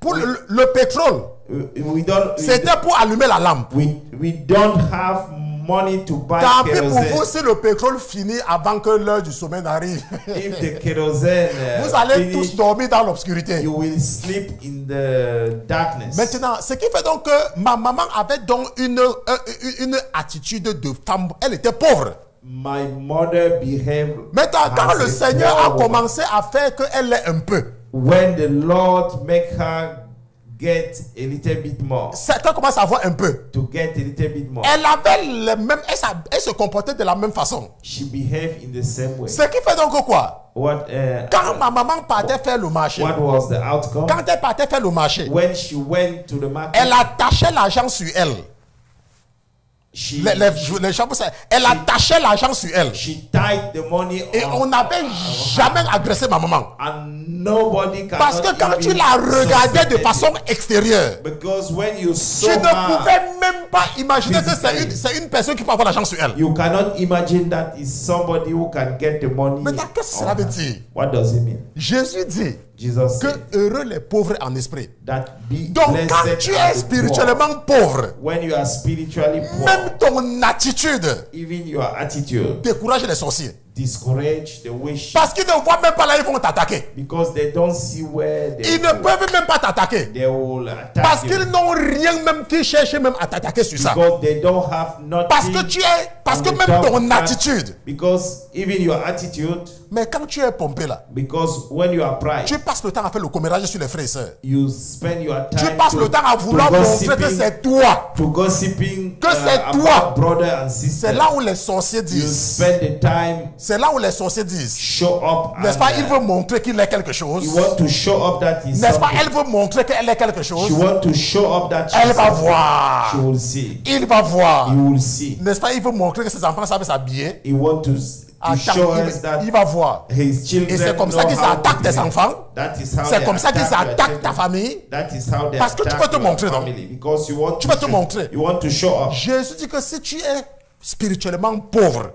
Pour le pétrole, We don't c'était pour allumer la lampe. we don't have money to buy Tant pis pour vous kerosene. si le pétrole finit avant que l'heure du sommeil n'arrive. If the kerosene Vous allez finish, tous dormir dans l'obscurité. you will sleep in the darkness. Maintenant, ce qui fait donc que ma maman avait donc une attitude de femme. Elle était pauvre. My mother behaved Maintenant, quand as le a Seigneur poor a woman. commencé à faire qu'elle l'ait un peu, When the Lord make her get a little bit more, quand commence à avoir un peu, to get a little bit more, elle avait les mêmes, elle se comportait de la même façon. she behaved in the same way. Ce qui fait donc quoi? Quand ma maman partait faire le marché, What was the outcome? quand elle partait faire le marché, When she went to the market, elle attachait l'argent sur elle. she Les gens, elle attachait l'argent sur elle. she tied the money Et on n'avait jamais agressé ma maman. and nobody can. Parce que quand tu la regardais de façon extérieure, because when you tu saw ne her, pouvais même pas imaginer que c'est une personne qui peut avoir l'argent sur elle. you cannot imagine that is somebody who can get the money. Maintenant, qu'est-ce que on cela veut her. dire? What does it mean? Jésus dit Jesus que said heureux les pauvres en esprit. that be Donc, blessed quand tu are es the spirituellement pauvre, poor. When you are spiritually poor, même ton attitude even your attitude décourage les sorciers. discourage the wish, Parce qu'ils ne voient même pas là, ils vont t'attaquer. because they don't see where Ils ne peuvent même pas t'attaquer. they will attack Parce you. qu'ils n'ont rien même qui cherchent même à t'attaquer sur ça. Because they don't have nothing. Parce que on the même top ton of that. attitude. Because even your attitude, Mais quand tu es pompé là, because when you are pride, tu passes le temps à faire le commérage sur les frères et sœurs. you spend your Tu time passes le temps à vouloir montrer que c'est toi. to gossiping Que c'est about toi. brother and C'est sister. là où les sorciers You disent. spend the time C'est là où les sorciers disent. show up. N'est-ce and, pas? Il veut montrer qu'il est quelque chose. you want to show up that is N'est-ce pas? something. Elle veut montrer qu'elle est quelque chose. She want to show up that Elle she's va something. voir. She will see. Il va voir. You will see. N'est-ce pas? Il veut montrer que ses enfants savent s'habiller. He want to Attends, show us that il va voir. his children Et c'est comme ça know qu'ils how to attaquent tes behave. enfants. That is how C'est they comme ça qu'ils attack your attaquent ta children. famille. That is how they Parce que tu attack veux te your montrer, non? family. Because you want Tu veux te montrer. You want to show up. Jésus dit que si tu es spirituellement pauvre,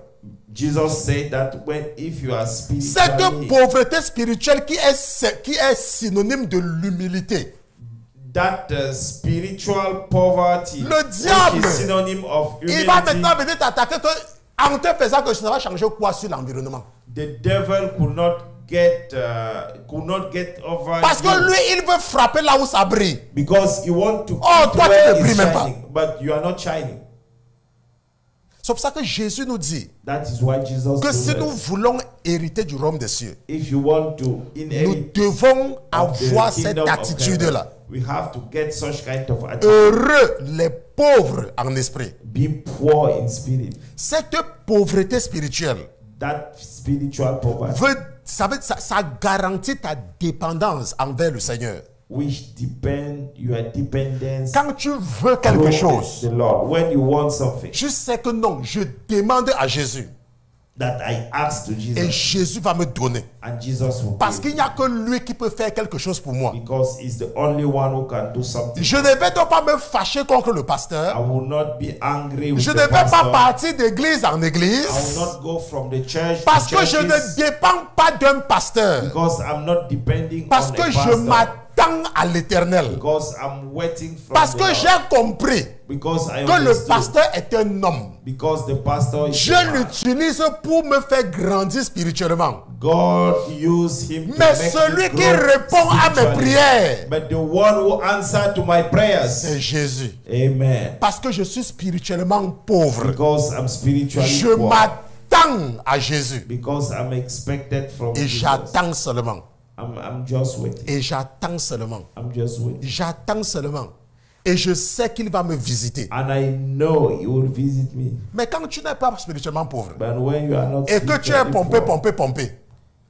Jesus said that if you are cette spiritually, pauvreté spirituelle qui est synonyme de l'humilité. that spiritual poverty, Le which diable, is synonym of Il va humility, maintenant venir t'attaquer en te faisant que ça va changer quoi sur l'environnement. the devil could not could not get over Parce que you. lui, il veut frapper là où ça brille. Because you want to Oh, hit toi, tu where ne it's brilles même pas. shining, but you are not shining. C'est pour ça que Jésus nous dit That is why Jesus que told si nous us, voulons hériter du royaume des cieux, if you want to nous inherit devons of the avoir cette kingdom of attitude-là. heaven, we have to get such kind of attitude. Heureux les pauvres en esprit. Be poor in spirit. Cette pauvreté spirituelle That spiritual poverty, ça garantit ta dépendance envers le Seigneur. which depend your dependence Quand tu veux quelque on chose, the Lord. When you want something, je sais que non, je demande à Jésus that I ask to et Jesus, Jésus va me donner. and Jesus will Parce give. qu'il n'y a que lui qui peut faire quelque chose pour moi. Because he's the only one who can do something. Je ne vais donc pas me fâcher contre le I pasteur. will not be angry with Je the ne vais pas pastor. partir d'église en I will église. not go from the church Parce to que je churches, ne dépends pas d'un pasteur. because I'm not depending Parce on que a je pastor. m'attends à l'éternel. Because I'm waiting from Parce the que Lord. j'ai compris Because I que le understood. pasteur est un homme. Because the pastor is Je a man. l'utilise pour me faire grandir spirituellement. God used him to Mais make celui me qui grow répond à mes spiritually. prières, But the one who answered to my prayers. c'est Jésus. Amen. Parce que je suis spirituellement pauvre. Because I'm spiritually Je poor. m'attends à Jésus. Because I'm expected from Et Jesus. j'attends seulement. I'm just waiting. Et j'attends seulement. I'm just waiting. J'attends seulement. Et je sais qu'il va me visiter. And I know he will visit me. Mais quand tu n'es pas spirituellement pauvre, But when you are not et que tu es spiritually pompé, poor, pompé,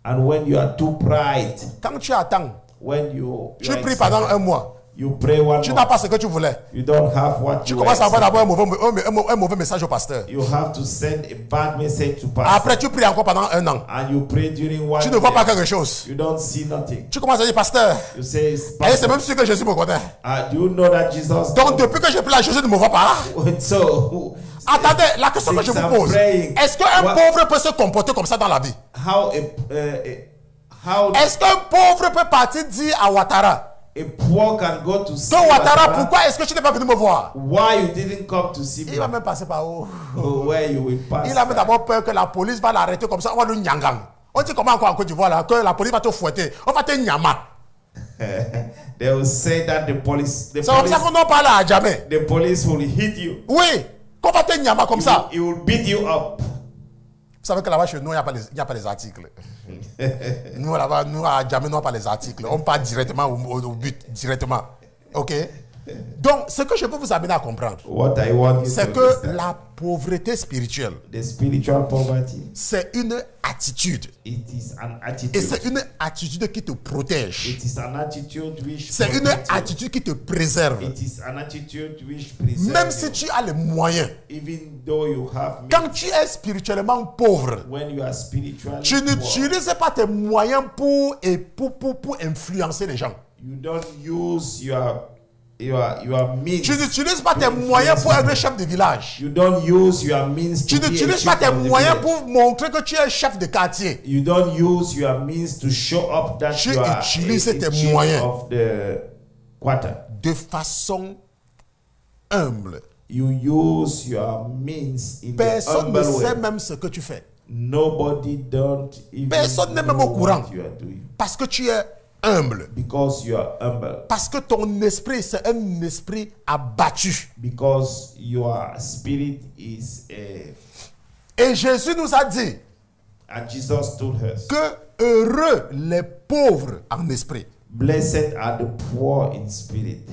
and when you are too pride, quand tu attends, when you tu are pries pendant excited, un mois, you pray one tu more, n'as pas ce que tu voulais. you don't have what Tu you commences à avoir expect. d'abord un mauvais message au pasteur. You have to send a bad message to pastor. Après, tu pries encore pendant un an. And you pray during one Tu ne vois pas day. quelque chose. You don't see nothing. Tu commences à dire, pasteur, You say, et c'est pastor, même sûr que Jésus me connaît. do you know that Jesus? Donc, depuis que je prie là, Jésus ne me voit pas. So, Attendez, la question que je vous pose, est-ce qu'un pauvre peut se comporter comme ça dans la vie? how Est-ce qu'un pauvre peut partir dire à Ouattara a poor can go to see que Ouattara, Ouattara? pourquoi est-ce que tu n'es pas venu me voir? Why you didn't come to see me? Il va même passer par où? Where you will pass. Il a même d'abord peur que la police va l'arrêter comme ça, on va le nyangang. On dit comment encore en Côte d'Ivoire là, que la police va te fouetter, on va te nyama. They will say that the police, C'est comme ça qu'on en parle à jamais. the police will hit you. Oui, qu'on va te nyama comme ça. He will beat you up. Vous savez que là-bas chez nous, il n'y a pas les articles. Nous là-bas, nous à jamais, nous n'avons pas les articles. On part directement au but, directement. Ok? Donc, ce que je peux vous amener à comprendre, What I want you c'est to que understand, la pauvreté spirituelle, the spiritual poverty, c'est une attitude. it is an Et attitude. c'est une attitude qui te protège. It is an attitude which C'est une protects you. attitude qui te préserve. It is an attitude which preserves Même si you. tu as les moyens, Even though you have means, quand tu es spirituellement pauvre, when you are spiritually tu poor, n'utilises pas tes moyens pour influencer les gens. you don't use your means. Tu n'utilises pas tes moyens pour être chef de village. You don't use your means Tu to be a n'utilises chief pas tes of the moyens village. pour montrer que tu es chef de quartier. You don't use your means to show up that Tu you are utilises a tes chief moyens. of the quarter. De façon humble. You use your means in Personne the ne humble sait way. même ce que tu fais. Nobody don't even Personne n'est know même au courant. what you are doing. Parce que tu es humble. Because you are humble. Parce que ton esprit, c'est un esprit abattu. Because your spirit is Et Jésus nous a dit and Jesus told us, que heureux les pauvres en esprit. blessed are the poor in spirit.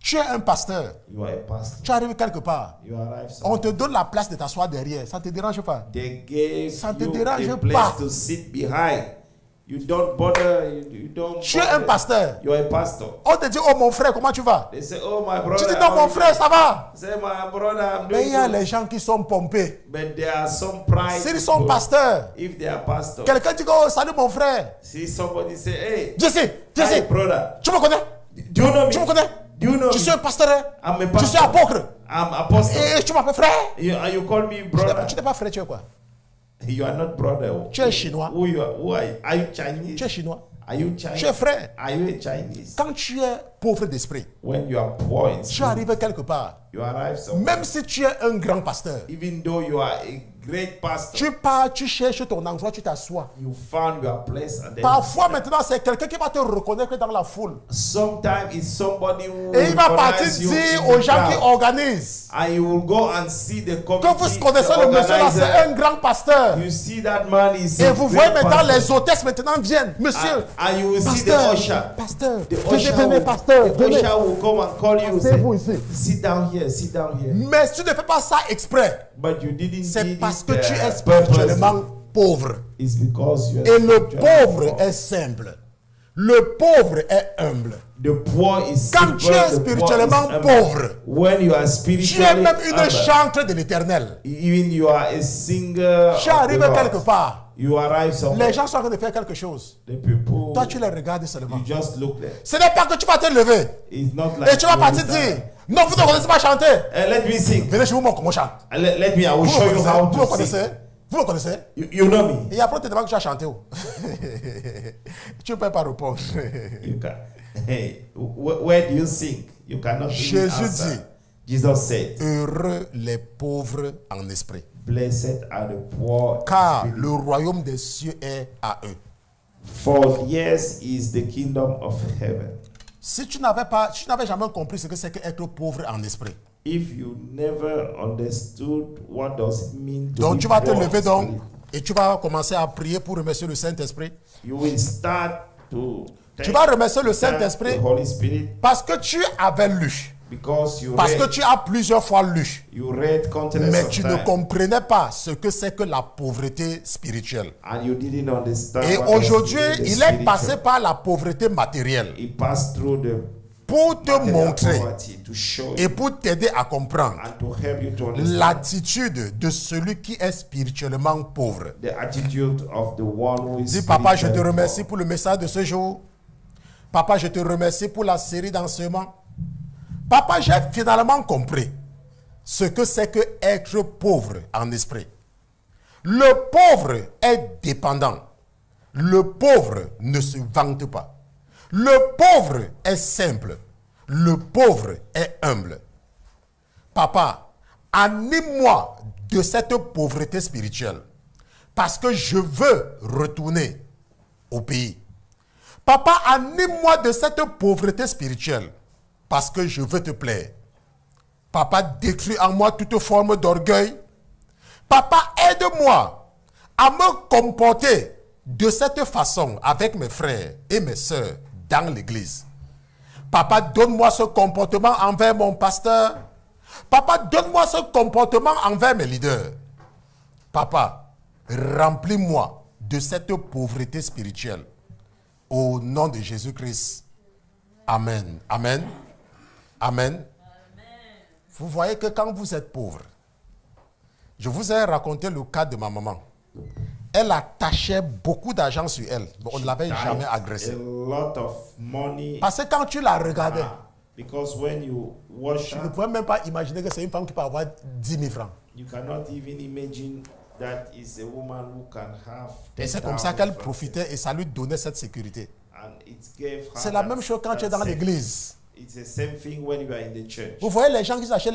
Tu es un pasteur. You are a pastor. Tu arrives quelque part. You arrive On somewhere. te donne la place de t'asseoir derrière. Ça ne te dérange pas. They gave Ça te you dérange a place pas. to sit behind. You don't bother. You don't. Tu es un bother. pasteur. You are a pastor. On te dit, oh mon frère, comment tu vas? They say, oh my Tu brother. dis, non how mon you frère, doing?" ça va. Say my brother, I'm Mais il doing y a good. les gens qui sont pompés. But there are some pride. S'ils sont people. pasteurs, If they are pastors, quelqu'un dit, oh salut mon frère. see somebody say, hey, Jesse, hi brother. tu me connais? Do you know me? Tu me connais? Do you know Je me? suis un pasteur. Hein? I'm a Je pastor. suis apôtre. I'm apostle. Et tu m'appelles frère. You call me brother. Tu n'es pas frère, tu es quoi? You are not brother. Tu es chinois. Who you are? Who are you? Are you Chinese? Tu es chinois. Are you Chinese? Tu es frère. Are you a Chinese? Quand tu es pauvre d'esprit, When you are poor in tu spirit, arrives quelque part. you arrive somewhere. Même si tu es un grand pasteur, Even though you are a great pastor. Tu pars, tu cherches ton endroit, tu t'assois. You found your place and then Parfois maintenant, c'est quelqu'un qui va te reconnaître dans la foule. sometimes it's somebody who Et il va partir recognize you dire in aux the gens qui crowd. organisent And you will go and see the que committee, vous connaissez the le monsieur là, c'est organizer. un grand pasteur. You see that man is Et a vous great voyez maintenant pastor. les hôtesses maintenant viennent. Monsieur, And you will see the pasteur, usher. pasteur, The venez, usher, venez, will, pasteur, the venez. usher will come and call you and Asseyez-vous say, ici. sit down here, sit down here. Mais si tu ne fais pas ça exprès, But you didn't c'est did parce it, que tu es purposely. spirituellement pauvre. It's because you are Et le spiritually pauvre poor. est simple. Le pauvre est humble. The poor is Quand simple, tu es the poor spirituellement is humble. pauvre, When you are tu es spiritually même une humble, chantre de l'éternel. even you are a singer Tu of the arrives Lord. quelque part, You arrive somewhere. les gens sont en train de faire quelque chose. The people, Toi, tu les regardes seulement. you just look there. Ce n'est pas que tu vas te lever It's not et like tu vas you partir understand. dire non, vous ne connaissez pas chanter. Let me sing. Venez, je vous montre comment on chante. Let me, I will Vous show me you connaissez? how Vous me to sing. connaissez? Vous me connaissez? You know me. Et après, on te demande que tu as chanté où? Tu ne peux pas répondre. You can. Hey, where do you sing? You cannot even Jésus answer. Jesus said, Heureux les pauvres en esprit, blessed are the poor, car in spirit, le royaume des cieux est à eux. for theirs is the kingdom of heaven. Si tu n'avais jamais compris ce que c'est qu'être pauvre en esprit, If you never understood what does it mean to donc be tu vas te poor in lever donc spirit, et tu vas commencer à prier pour remercier le Saint-Esprit. you will start to Tu vas remercier le thank Saint-Esprit the Holy Spirit parce que tu avais lu, because parce que tu as plusieurs fois lu, you read countless mais of tu ne time comprenais pas ce que c'est que la pauvreté spirituelle. and you didn't understand. Et what does aujourd'hui, it mean, the il est spiritual. passé par la pauvreté matérielle He passed through the pour te material montrer poverty to show et you pour t'aider à comprendre and to help you to understand l'attitude de celui qui est spirituellement pauvre. the attitude of the one who is Dis, papa, je te spiritually remercie poor. pour le message de ce jour. Papa, je te remercie pour la série d'enseignements. Papa, j'ai finalement compris ce que c'est que être pauvre en esprit. Le pauvre est dépendant. Le pauvre ne se vante pas. Le pauvre est simple. Le pauvre est humble. Papa, anime-moi de cette pauvreté spirituelle parce que je veux retourner au pays. Papa, anime-moi de cette pauvreté spirituelle parce que je veux te plaire. Papa, détruis en moi toute forme d'orgueil. Papa, aide-moi à me comporter de cette façon avec mes frères et mes sœurs dans l'église. Papa, donne-moi ce comportement envers mon pasteur. Papa, donne-moi ce comportement envers mes leaders. Papa, remplis-moi de cette pauvreté spirituelle. Au nom de Jésus-Christ. Amen. Amen. Amen. Vous voyez que quand vous êtes pauvre, je vous ai raconté le cas de ma maman. Elle attachait beaucoup d'argent sur elle. On ne l'avait jamais agressée. A lot of money. Parce que quand tu la regardais, Because when you watch tu ne her, pouvais même pas imaginer que c'est une femme qui peut avoir 10 000 francs. you cannot even imagine that is a woman who can have. Et c'est comme ça qu'elle profitait et ça lui donnait cette sécurité. And it gave her C'est la that- même chose quand tu es that dans same- l'église. It's the same thing when you are in the church. Vous voyez les gens qui achètent,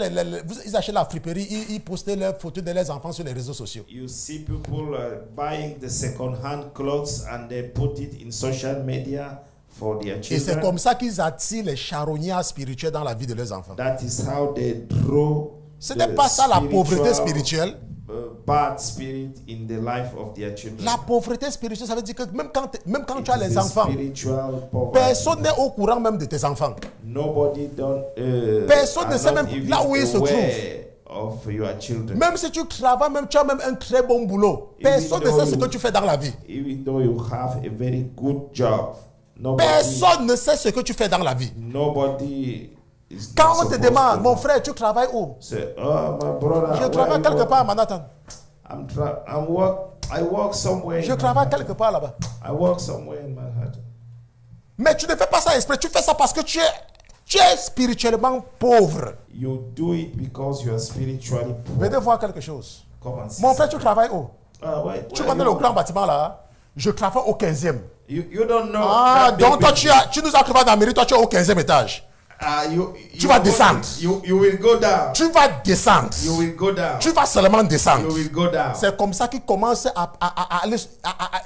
ils achètent la friperie, ils postaient leurs photos de leurs enfants sur les réseaux sociaux. You see people buying the second-hand clothes and they put it in social media for their Et c'est children. comme ça qu'ils attirent les charognards spirituels dans la vie de leurs enfants. That is how they draw. Ce n'est pas ça la pauvreté spirituelle. Bad spirit in the life of their children. La pauvreté spirituelle, ça veut dire que même quand tu as It is les a enfants, spiritual poverty. personne n'est au courant même de tes enfants. Nobody don't. Personne ne are sait not même even là où ils se aware of your children. Même si tu travailles, même tu as même un très bon boulot, personne ne sait ce que tu fais dans la vie. Even though you have a very good job, nobody. Personne ne sait ce que tu fais dans la vie. Nobody is. Quand not on te supposed demande, to mon know. frère, tu travailles où? Say, oh my brother. Je where travaille you quelque work? part à Manhattan. I work somewhere. Je in travaille Manhattan. quelque part là-bas. I work somewhere in Manhattan. Mais tu ne fais pas ça exprès, tu fais ça parce que tu es spirituellement pauvre. You do it because you are spiritually poor. Venez voir quelque chose. Come and see. Mon frère, tu travailles où? Where Tu you connais le work? grand bâtiment là? Je travaille au 15e. You don't know. Ah, that big donc toi building. tu nous as trouvé dans la mairie, toi tu es au 15e étage. Tu vas descendre. You will go down. Tu vas descendre. You will go down. Tu vas seulement descendre. You will go down. C'est comme ça qu'ils commencent à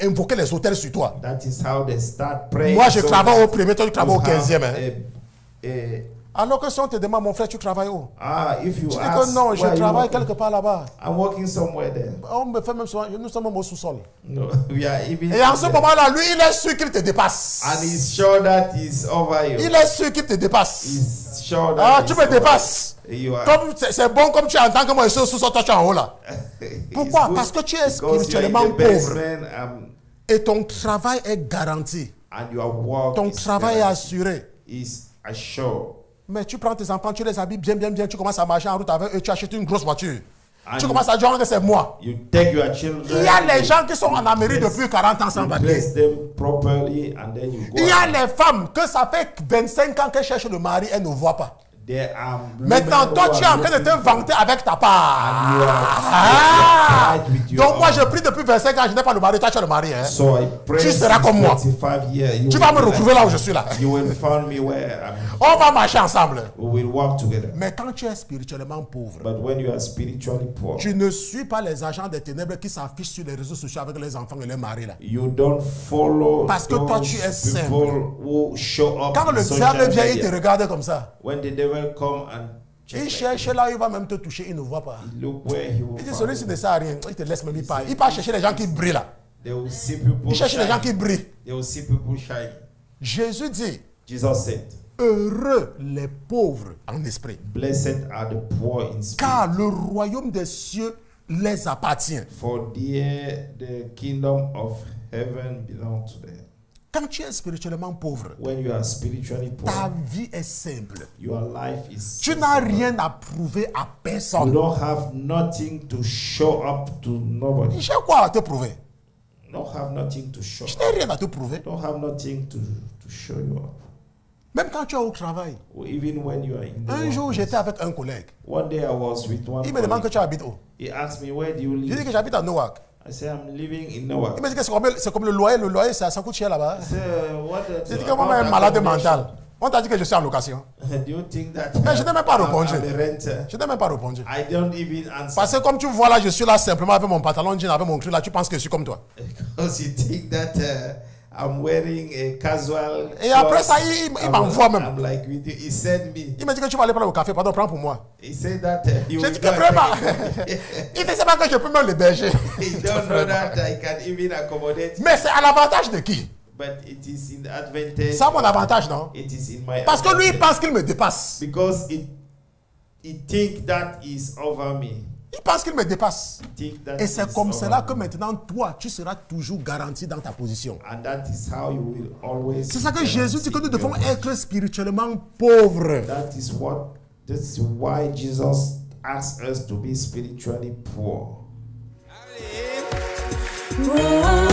invoquer les autels sur toi. That is how they start praying. Moi, je so travaille that au premier, toi, tu travailles au you have 15e. Hein. Alors que si on te demande, mon frère, tu travailles où? If you Tu dis ask, que non, je where you travaille working? quelque part là-bas. I'm working somewhere there. On me fait même souvent, nous sommes même au sous-sol. No, we are even. Et en ce there. moment-là, lui, il est sûr qu'il te dépasse. And he's sure that he's over you. Il est sûr qu'il te dépasse. He's sure that Ah, he's tu me over dépasses. you. are. Comme c'est bon comme tu entends que moi je suis au sous-sol, toi tu es en haut là. It's Pourquoi? good Parce que tu es because you are in spirituellement the pauvre. basement, Et ton travail est garanti. and your work Ton is travail est assuré. assured. Mais tu prends tes enfants, tu les habilles bien, tu commences à marcher en route avec eux, tu achètes une grosse voiture. And Tu commences à dire que c'est moi. You take your children. Il y a les gens qui sont en Amérique depuis 40 ans sans you papier. bless them properly, and then you go. Il y a out. les femmes que ça fait 25 ans qu'elles cherchent le mari, elles ne voient pas. There are Maintenant, women toi, who tu es are en train de te looking vanter avec ta part. you are Ah! satisfied with your Donc, moi, own. je prie depuis 25 ans, je n'ai pas le mari, toi, tu as le mari. Hein? So I pray Tu seras comme moi. 25 years, you Tu will vas me be retrouver like là où je suis là. You will find me where I'm. On va marcher ensemble. We will work together. Mais quand tu es spirituellement pauvre, But when you are spiritually poor, tu ne suis pas les agents des ténèbres qui s'affichent sur les réseaux sociaux avec les enfants et les maris là. you don't follow Parce que toi, tu es those simple. people who show up Quand on le social diable vient, il te media. regarde comme ça. When the devil come and check, Il cherche là, il va même te toucher, il ne voit pas. look where he will Il dit, find celui-ci you. ne sert à rien, il te laisse même pas. Il part chercher les gens qui brillent là. They will see people Il cherche les gens qui shine. brillent. They will see people shine. Jésus dit, Jesus said, heureux les pauvres en esprit, blessed are the poor in spirit, car le royaume des cieux les appartient. for the kingdom of heaven belong to them. Quand tu es spirituellement pauvre, When you are spiritually poor, ta vie est simple. your life is Tu n'as simple. rien à prouver à You personne. don't have nothing to show up to nobody. J'ai quoi à te prouver? You don't have nothing to show. Je n'ai rien à te prouver. You don't have nothing to show you up. Même quand tu es au travail. Or even when you are in the Un jour, workplace. j'étais avec un collègue. One day I was with one Il me demande que colleague. tu habites où? He asked me, where do you Je dis live? que j'habite à Newark. I said, I'm living in Il Newark. me dit que c'est comme le loyer. Le loyer, ça coûte cher là-bas. I said, what Je dis que moi, je suis un malade mental. On t'a dit que je suis en location. Do you think that Mais je n'ai même pas répondu. I'm a renter? Je n'ai même pas répondu. I don't even answer. Parce que comme tu vois là, je suis là simplement avec mon pantalon jean, avec mon cru là, tu penses que je suis comme toi. Because you think that I'm wearing a casual. Et après clothes. ça, il I'm m'envoie like- même. I'm like with you. He sent me. Il me dit que tu vas aller prendre le café, pardon, prends pour moi. He said that you Je will dis go que and vraiment, take il ne sait pas que je peux même l'héberger. it. He don't know that I can even accommodate. Mais c'est à l'avantage de qui? But it is in the advantage. C'est à mon avantage, non? It is in my. Parce que lui, il advantage. pense qu'il me dépasse. Because he think that is over me. Il pense qu'il me dépasse. Think that Et c'est is comme over cela me. que maintenant, toi, tu seras toujours garanti dans ta position. And that is how you will always. C'est ça que be Jésus dit que nous devons guaranteed. être spirituellement pauvres. This is why Jesus asks us to be spiritually poor. Oh,